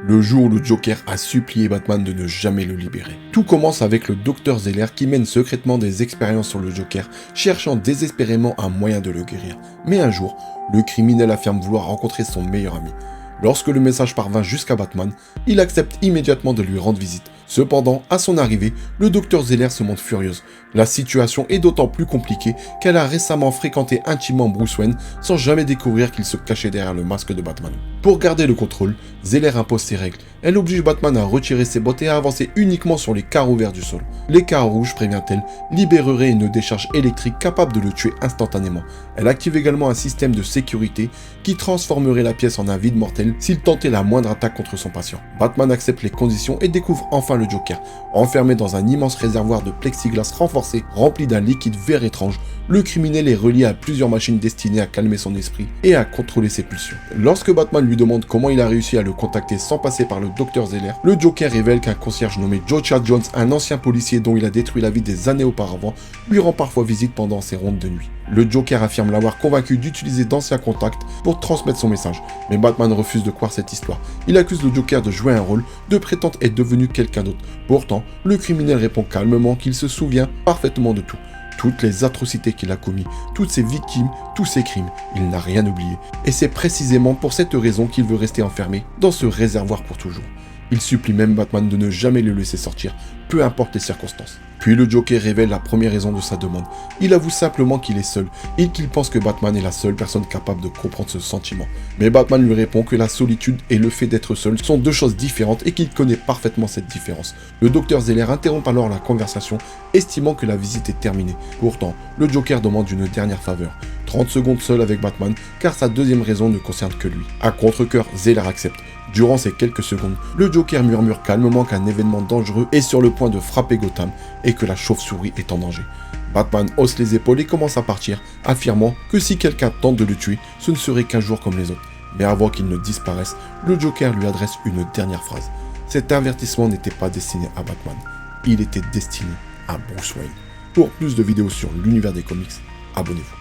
le jour où le Joker a supplié Batman de ne jamais le libérer. Tout commence avec le Dr Zeller qui mène secrètement des expériences sur le Joker, cherchant désespérément un moyen de le guérir. Mais un jour, le criminel affirme vouloir rencontrer son meilleur ami. Lorsque le message parvint jusqu'à Batman, il accepte immédiatement de lui rendre visite. Cependant, à son arrivée, le Dr Zeller se montre furieuse. La situation est d'autant plus compliquée qu'elle a récemment fréquenté intimement Bruce Wayne sans jamais découvrir qu'il se cachait derrière le masque de Batman. Pour garder le contrôle, Zeller impose ses règles. Elle oblige Batman à retirer ses bottes et à avancer uniquement sur les carreaux verts du sol. Les carreaux rouges, prévient-elle, libéreraient une décharge électrique capable de le tuer instantanément. Elle active également un système de sécurité qui transformerait la pièce en un vide mortel s'il tentait la moindre attaque contre son patient. Batman accepte les conditions et découvre enfin le Joker. Enfermé dans un immense réservoir de plexiglas renforcé, rempli d'un liquide vert étrange, le criminel est relié à plusieurs machines destinées à calmer son esprit et à contrôler ses pulsions. Lorsque Batman lui demande comment il a réussi à le contacter sans passer par le Dr Zeller, le Joker révèle qu'un concierge nommé Joe Chad Jones, un ancien policier dont il a détruit la vie des années auparavant, lui rend parfois visite pendant ses rondes de nuit. Le Joker affirme l'avoir convaincu d'utiliser d'anciens contacts pour transmettre son message, mais Batman refuse de croire cette histoire. Il accuse le Joker de jouer un rôle, de prétendre être devenu quelqu'un d'autre. Pourtant, le criminel répond calmement qu'il se souvient parfaitement de tout. Toutes les atrocités qu'il a commises, toutes ses victimes, tous ses crimes, il n'a rien oublié. Et c'est précisément pour cette raison qu'il veut rester enfermé dans ce réservoir pour toujours. Il supplie même Batman de ne jamais le laisser sortir, peu importe les circonstances. Puis le Joker révèle la première raison de sa demande. Il avoue simplement qu'il est seul et qu'il pense que Batman est la seule personne capable de comprendre ce sentiment. Mais Batman lui répond que la solitude et le fait d'être seul sont deux choses différentes et qu'il connaît parfaitement cette différence. Le Dr Zeller interrompt alors la conversation, estimant que la visite est terminée. Pourtant, le Joker demande une dernière faveur. 30 secondes seul avec Batman, car sa deuxième raison ne concerne que lui. À contre-cœur, Zeller accepte. Durant ces quelques secondes, le Joker murmure calmement qu'un événement dangereux est sur le point de frapper Gotham et que la chauve-souris est en danger. Batman hausse les épaules et commence à partir, affirmant que si quelqu'un tente de le tuer, ce ne serait qu'un jour comme les autres. Mais avant qu'il ne disparaisse, le Joker lui adresse une dernière phrase. Cet avertissement n'était pas destiné à Batman, il était destiné à Bruce Wayne. Pour plus de vidéos sur l'univers des comics, abonnez-vous.